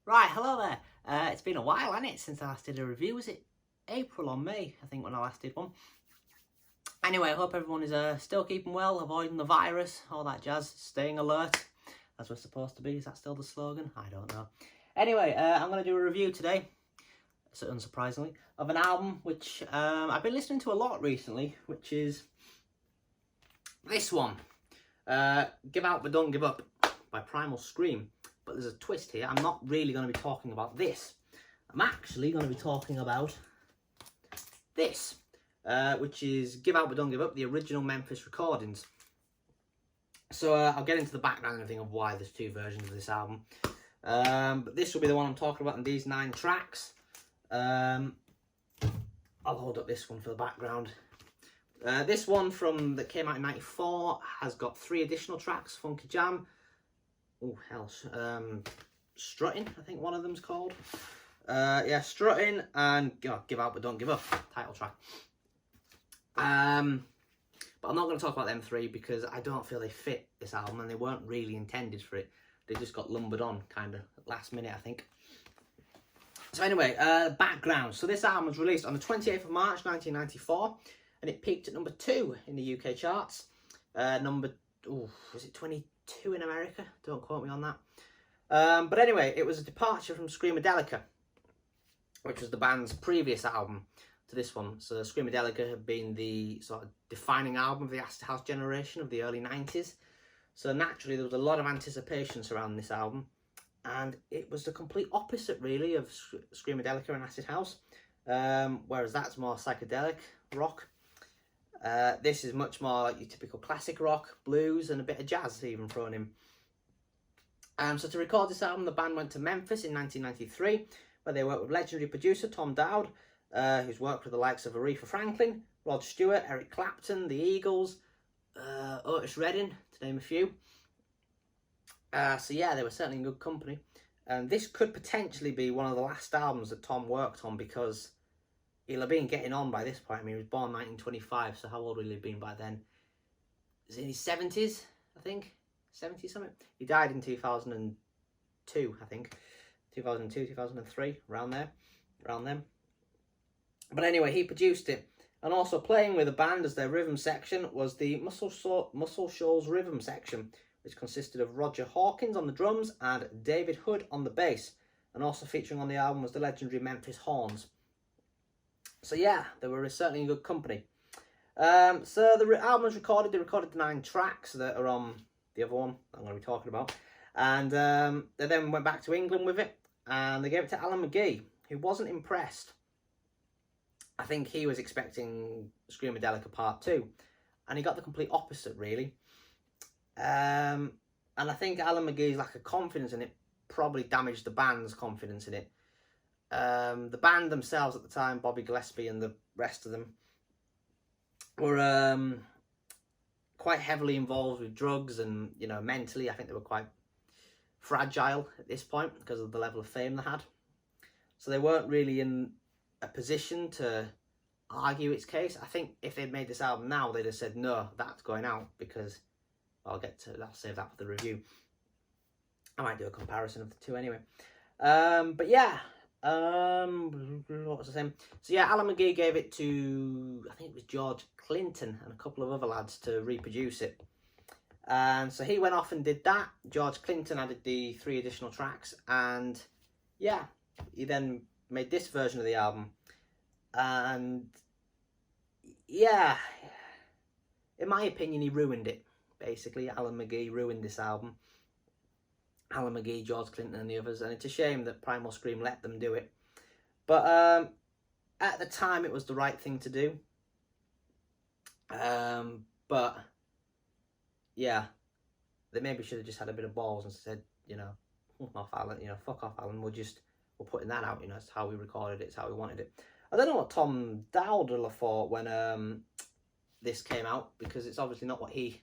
Right, hello there. It's been a while, hasn't it, since I last did a review. Was it April or May, I think, when I last did one? Anyway, I hope everyone is still keeping well, avoiding the virus, all that jazz, staying alert, as we're supposed to be. Is that still the slogan? I don't know. Anyway, I'm going to do a review today, so unsurprisingly, of an album which I've been listening to a lot recently, which is this one, Give Out But Don't Give Up by Primal Scream. But there's a twist here. I'm not really going to be talking about this. I'm actually going to be talking about this, which is Give Out But Don't Give Up, the original Memphis recordings. So I'll get into the background and everything of why there's two versions of this album. But this will be the one I'm talking about in these 9 tracks. I'll hold up this one for the background. This one that came out in '94 has got 3 additional tracks: Funky Jam, Strutting, I think one of them's called. Strutting, and Give Out But Don't Give Up, title track. But I'm not going to talk about them 3 because I don't feel they fit this album, and they weren't really intended for it. They just got lumbered on kind of last minute, I think. So anyway, background. So this album was released on the 28th of March 1994, and it peaked at number 2 in the UK charts. Was it 22 in America? Don't quote me on that. But anyway, it was a departure from Screamadelica, which was the band's previous album to this one. So Screamadelica had been the sort of defining album of the Acid House generation of the early 90s. So naturally, there was a lot of anticipation surrounding this album. And it was the complete opposite, really, of Screamadelica and Acid House. Whereas that's more psychedelic rock. This is much more your typical classic rock, blues, and a bit of jazz even thrown in. So to record this album, the band went to Memphis in 1993, where they worked with legendary producer Tom Dowd, who's worked with the likes of Aretha Franklin, Rod Stewart, Eric Clapton, the Eagles, Otis Redding, to name a few. So yeah, they were certainly in good company. And this could potentially be one of the last albums that Tom worked on, because he'll have been getting on by this point. I mean, he was born 1925, so how old will he have been by then? Is it in his 70s, I think? 70 something? He died in 2002, I think. 2002, 2003, around then. But anyway, he produced it. And also playing with the band as their rhythm section was the Muscle Shoals rhythm section, which consisted of Roger Hawkins on the drums and David Hood on the bass. And also featuring on the album was the legendary Memphis Horns. So yeah, they were certainly in good company. So the album was recorded. They recorded the 9 tracks that are on the other one I'm going to be talking about. And they then went back to England with it. And they gave it to Alan McGee, who wasn't impressed. I think he was expecting Screamadelica Part 2. And he got the complete opposite, really. And I think Alan McGee's lack of confidence in it probably damaged the band's confidence in it. The band themselves at the time, Bobby Gillespie and the rest of them, were quite heavily involved with drugs, and mentally I think they were quite fragile at this point because of the level of fame they had. So they weren't really in a position to argue its case. I think if they'd made this album now, they'd have said no, that's going out, because I'll save that for the review. I might do a comparison of the two anyway. But yeah. What was I saying? So yeah, Alan McGee gave it to, I think it was George Clinton and a couple of other lads to reproduce it. And so he went off and did that. George Clinton added the 3 additional tracks, and yeah, he then made this version of the album. And yeah, in my opinion, he ruined it. Basically, Alan McGee ruined this album. Alan McGee, George Clinton and the others, and it's a shame that Primal Scream let them do it. But at the time, it was the right thing to do. But yeah, they maybe should have just had a bit of balls and said, off Alan, fuck off Alan, we're putting that out, it's how we recorded it, it's how we wanted it. I don't know what Tom Dowd will have thought when this came out, because it's obviously not what he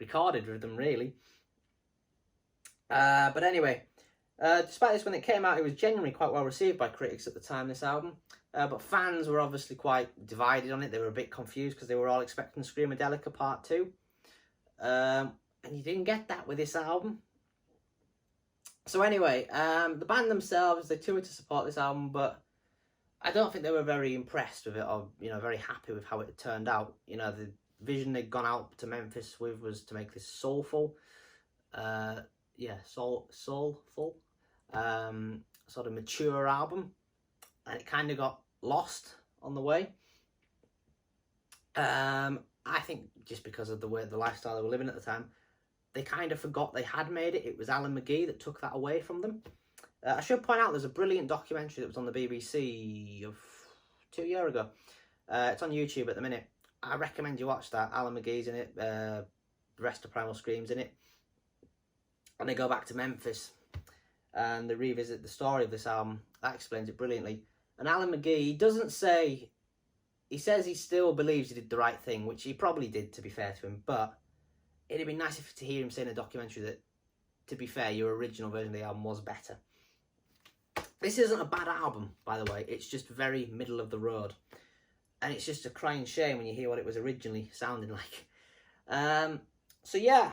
recorded with them, really. But anyway, despite this, when it came out, it was genuinely quite well received by critics at the time, this album. But fans were obviously quite divided on it. They were a bit confused because they were all expecting Screamadelica Part 2. And you didn't get that with this album. So anyway, the band themselves, they toured to support this album, but I don't think they were very impressed with it, or very happy with how it turned out. The vision they'd gone out to Memphis with was to make this soulful, soulful, sort of mature album, and it kind of got lost on the way. I think just because of the lifestyle they were living at the time, they kind of forgot they had made it. It was Alan McGee that took that away from them. I should point out there's a brilliant documentary that was on the BBC of 2 years ago. It's on YouTube at the minute. I recommend you watch that. Alan McGee's in it. The rest of Primal Scream's in it. And they go back to Memphis and they revisit the story of this album. That explains it brilliantly. And Alan McGee doesn't say... He says he still believes he did the right thing, which he probably did, to be fair to him. But it'd be nice to hear him say in a documentary that, to be fair, your original version of the album was better. This isn't a bad album, by the way. It's just very middle of the road. And it's just a crying shame when you hear what it was originally sounding like. So yeah.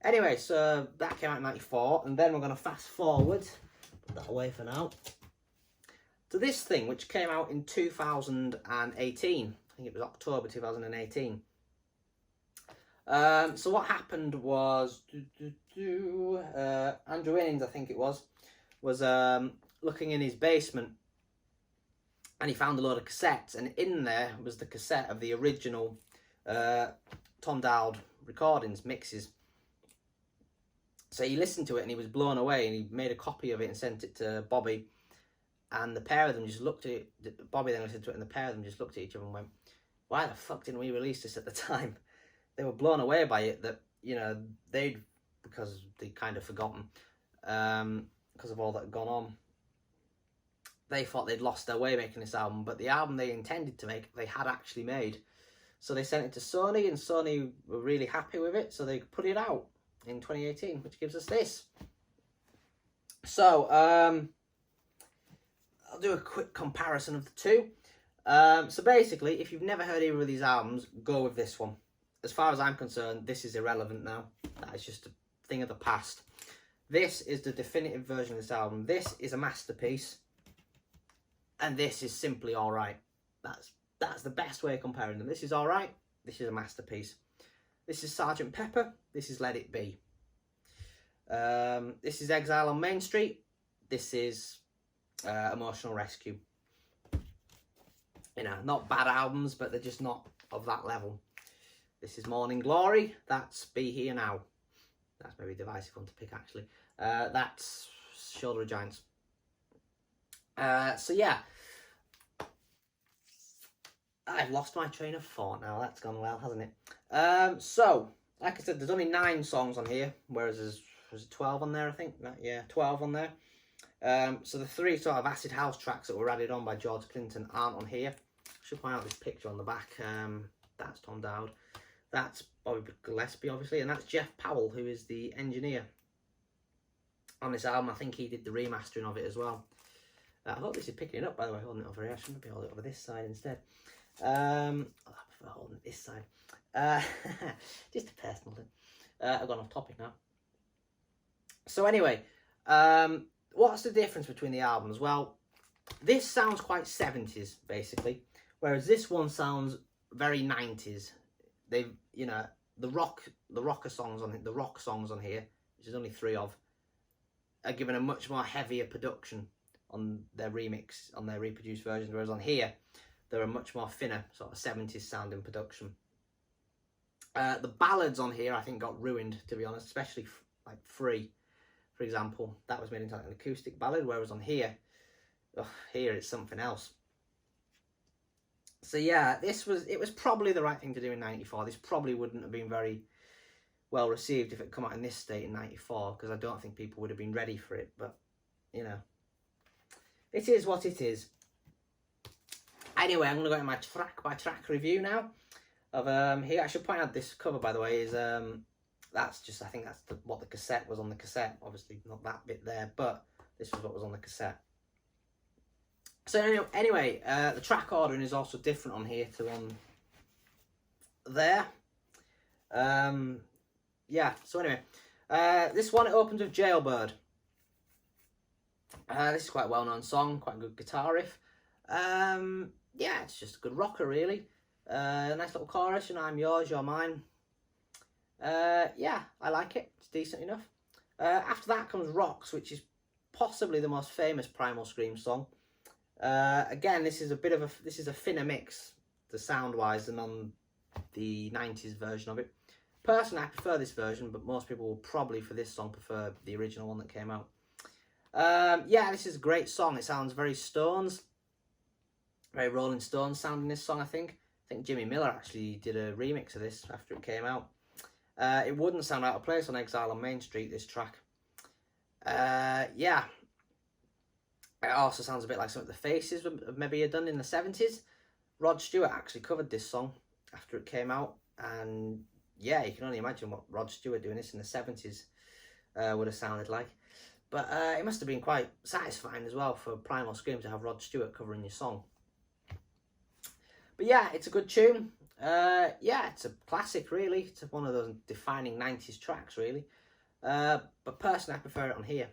Anyway, so that came out in 94. And then we're going to fast forward. Put that away for now. To this thing, which came out in 2018. I think it was October 2018. So what happened was... Andrew Innings, I think it was looking in his basement, and he found a load of cassettes, and in there was the cassette of the original Tom Dowd recordings, mixes. So he listened to it and he was blown away, and he made a copy of it and sent it to Bobby, and the pair of them just looked at it. Bobby then listened to it, and the pair of them just looked at each other and went, why the fuck didn't we release this at the time? They were blown away by it, that because they'd kind of forgotten, because of all that had gone on. They thought they'd lost their way making this album, but the album they intended to make, they had actually made. So they sent it to Sony, and Sony were really happy with it, so they put it out in 2018, which gives us this. So, I'll do a quick comparison of the two. So basically, if you've never heard either of these albums, go with this one. As far as I'm concerned, this is irrelevant now. That is just a thing of the past. This is the definitive version of this album. This is a masterpiece. And this is simply alright. That's the best way of comparing them. This is alright. This is a masterpiece. This is Sgt. Pepper. This is Let It Be. This is Exile on Main Street. This is Emotional Rescue. Not bad albums, but they're just not of that level. This is Morning Glory. That's Be Here Now. That's maybe a divisive one to pick, actually. That's Shoulder of Giants. So yeah, I've lost my train of thought now. That's gone well, hasn't it? So, like I said, there's only 9 songs on here, whereas there's 12 on there, I think. Yeah, 12 on there. So the 3 sort of acid house tracks that were added on by George Clinton aren't on here. I should point out this picture on the back. That's Tom Dowd. That's Bobby Gillespie, obviously, and that's Jeff Powell, who is the engineer on this album. I think he did the remastering of it as well. I hope this is picking it up, by the way. Holding it over here. I shouldn't be holding it over this side instead. I prefer holding it this side. Just a personal thing. I've gone off topic now. So anyway, what's the difference between the albums? Well, this sounds quite 70s, basically, whereas this one sounds very 90s. They've, the rock songs on here, which there's only 3 of, are given a much more heavier production on their remix, on their reproduced versions, whereas on here, they're a much more thinner, sort of 70s sounding production. The ballads on here, I think, got ruined, to be honest, especially like Free, for example. That was made into like an acoustic ballad, whereas on here, here it's something else. So yeah, it was probably the right thing to do in 94. This probably wouldn't have been very well received if it come out in this state in 94, because I don't think people would have been ready for it, but, it is what it is. Anyway, I'm going to go into my track-by-track review now. Of here, I should point out this cover, by the way, is that's just, I think that's what the cassette was on the cassette. Obviously, not that bit there, but this was what was on the cassette. So anyway, the track ordering is also different on here to on there. Yeah. So anyway, this one, it opens with Jailbird. This is quite a well-known song, quite a good guitar riff. Yeah, it's just a good rocker, really. Nice little chorus, I'm yours, you're mine. Yeah, I like it. It's decent enough. After that comes Rocks, which is possibly the most famous Primal Scream song. Again, this is a thinner mix, the sound-wise, than on the 90s version of it. Personally, I prefer this version, but most people will probably, for this song, prefer the original one that came out. Yeah, this is a great song. It sounds very Stones, very Rolling Stones sounding this song, I think. I think Jimmy Miller actually did a remix of this after it came out. It wouldn't sound out of place on Exile on Main Street, this track. Yeah. It also sounds a bit like something the Faces maybe had done in the 70s. Rod Stewart actually covered this song after it came out. And yeah, you can only imagine what Rod Stewart doing this in the 70s would have sounded like. But it must have been quite satisfying as well for Primal Scream to have Rod Stewart covering your song. But yeah, it's a good tune. Yeah, it's a classic, really. It's one of those defining 90s tracks, really. But personally, I prefer it on here.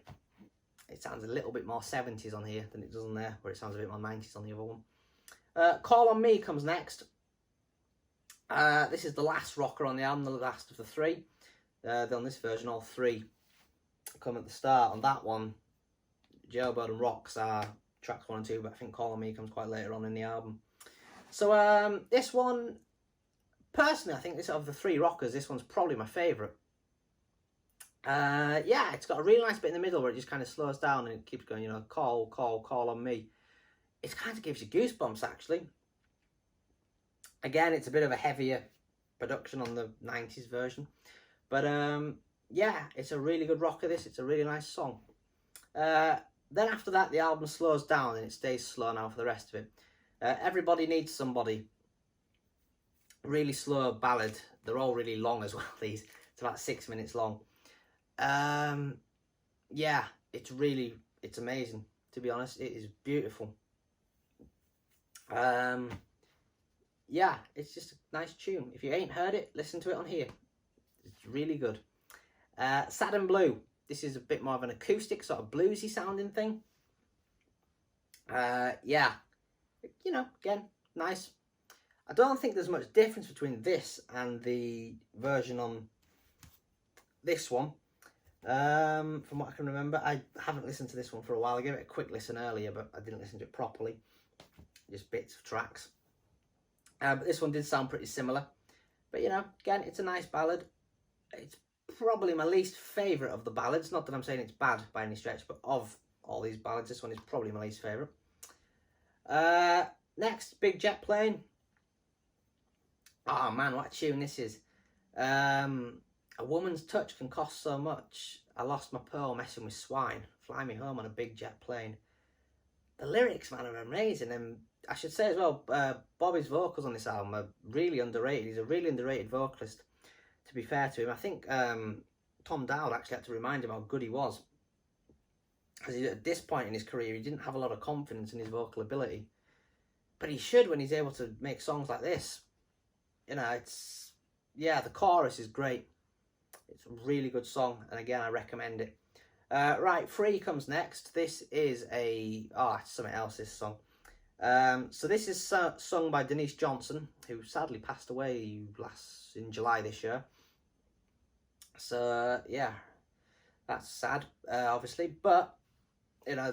It sounds a little bit more 70s on here than it does on there, where it sounds a bit more 90s on the other one. Call on Me comes next. This is the last rocker on the album, the last of the three. On this version, all three come at the start. On that one, Jailbird and Rocks are tracks 1 and 2, but I think Call on Me comes quite later on in the album. So this one, personally, I think this of the three rockers, this one's probably my favourite. Yeah, it's got a really nice bit in the middle where it just kind of slows down and it keeps going, call on me. It kind of gives you goosebumps, actually. Again, it's a bit of a heavier production on the 90s version. But yeah, it's a really good rocker, this. It's a really nice song. Then after that, the album slows down and it stays slow now for the rest of it. Everybody Needs Somebody. Really slow ballad. They're all really long as well, these. It's about 6 minutes long. Yeah, it's amazing, to be honest. It is beautiful. Yeah, it's just a nice tune. If you ain't heard it, listen to it on here. It's really good. Sad and Blue. This is a bit more of an acoustic, sort of bluesy sounding thing. Yeah, again, nice. I don't think there's much difference between this and the version on this one. From what I can remember, I haven't listened to this one for a while. I gave it a quick listen earlier, but I didn't listen to it properly. Just bits of tracks. But this one did sound pretty similar. But, again, it's a nice ballad. It's probably my least favourite of the ballads. Not that I'm saying it's bad by any stretch, but of all these ballads, this one is probably my least favourite. Next, Big Jet Plane. Oh, man, what a tune this is. A woman's touch can cost so much. I lost my pearl messing with swine. Fly me home on a big jet plane. The lyrics, man, are amazing. And I should say as well, Bobby's vocals on this album are really underrated. He's a really underrated vocalist, to be fair to him. I think Tom Dowd actually had to remind him how good he was. Because at this point in his career, he didn't have a lot of confidence in his vocal ability. But he should when he's able to make songs like this. The chorus is great. It's a really good song, and again, I recommend it. Right, Free comes next. This is it's something else, this song. So this is sung by Denise Johnson, who sadly passed away in July this year. So, yeah, that's sad, obviously, but,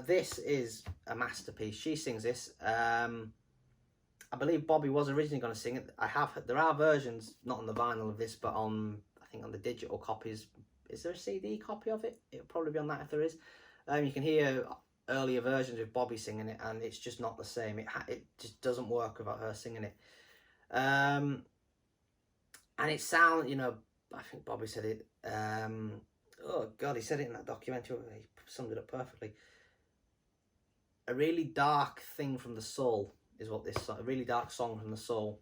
this is a masterpiece. She sings this. I believe Bobby was originally going to sing it. There are versions, not on the vinyl of this, but on the digital copies. Is there a CD copy of it? It'll probably be on that if there is. You can hear earlier versions of Bobby singing it, and it's just not the same. It just doesn't work without her singing it. And it sounds, I think Bobby said it. Oh God, he said it in that documentary. He summed it up perfectly. A really dark thing from the soul is what this song. A really dark song from the soul.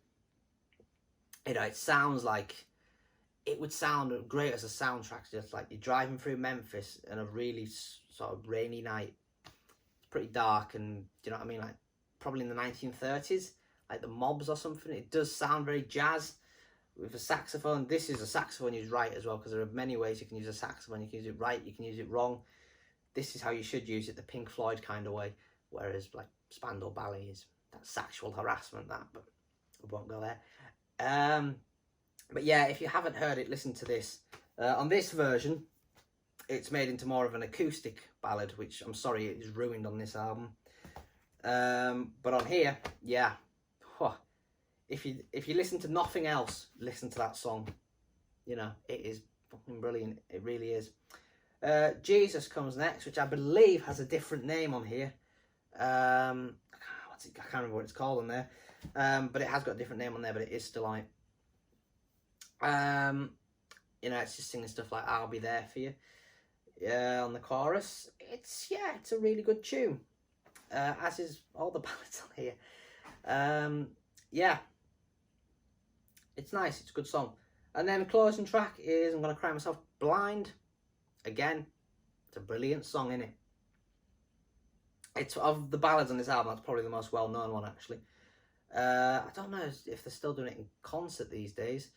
It sounds like. It would sound great as a soundtrack, just like you're driving through Memphis on a really sort of rainy night. It's pretty dark, and do you know what I mean? Like probably in the 1930s, like the Mobs or something. It does sound very jazz with a saxophone. This is a saxophone used right as well, because there are many ways you can use a saxophone. You can use it right, you can use it wrong. this is how you should use it, the Pink Floyd kind of way. Whereas like Spandau Ballet is that sexual harassment, that, but we won't go there. But yeah, if you haven't heard it, listen to this. On this version, it's made into more of an acoustic ballad, which I'm sorry it is ruined on this album. But on here, yeah, if you listen to nothing else, listen to that song. You know, it is fucking brilliant. It really is. Jesus comes next, which I believe has a different name on here. I can't remember what it's called on there. But it has got a different name on there, but it is still on it. You know, it's just singing stuff like "I'll Be There For You" on the chorus. It's a really good tune, as is all the ballads on here. Yeah, it's nice. It's a good song. And then the closing track is "I'm Gonna Cry Myself Blind." Again, it's a brilliant song, isn't it? It's of the ballads on this album, that's probably the most well-known one, actually. I don't know if they're still doing it in concert these days.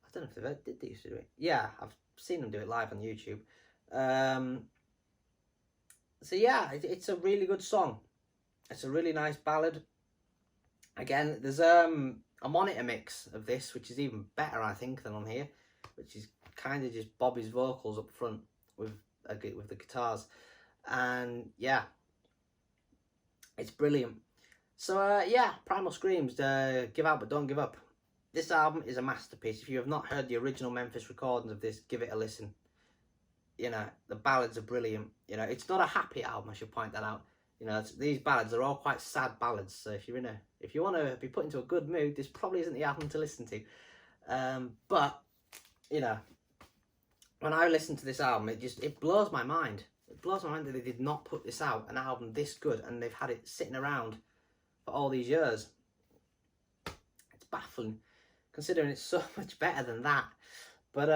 I don't know if they used to do it. Yeah, I've seen them do it live on YouTube. So yeah, it's a really good song. It's a really nice ballad. Again, there's a monitor mix of this, which is even better, I think, than on here, which is kind of just Bobby's vocals up front with the guitars, and yeah, it's brilliant. So yeah, Primal Screams, Give Out But Don't Give Up. This album is a masterpiece. If you have not heard the original Memphis recordings of this, give it a listen. You know, the ballads are brilliant. You know, it's not a happy album, I should point that out. You know, these ballads are all quite sad ballads. So if you want to be put into a good mood, this probably isn't the album to listen to. But you know, when I listen to this album, it blows my mind. It blows my mind that they did not put this out, an album this good, and they've had it sitting around for all these years. It's baffling, considering it's so much better than that. But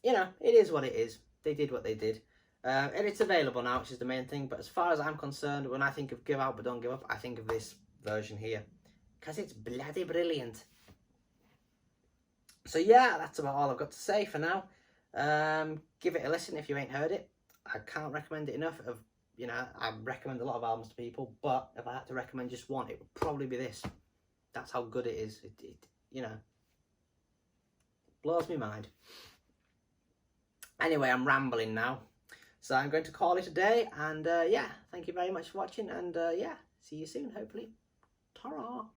you know, it is what it is. They did what they did. And it's available now, which is the main thing. But as far as I'm concerned, when I think of Give Out But Don't Give Up, I think of this version here, because it's bloody brilliant. So yeah, that's about all I've got to say for now. Give it a listen if you ain't heard it. I can't recommend it enough. You know, I recommend a lot of albums to people, but if I had to recommend just one, it would probably be this. That's how good it is. It you know, blows my mind. Anyway, I'm rambling now, so I'm going to call it a day. And yeah, thank you very much for watching. And yeah, see you soon, hopefully. Ta-ra.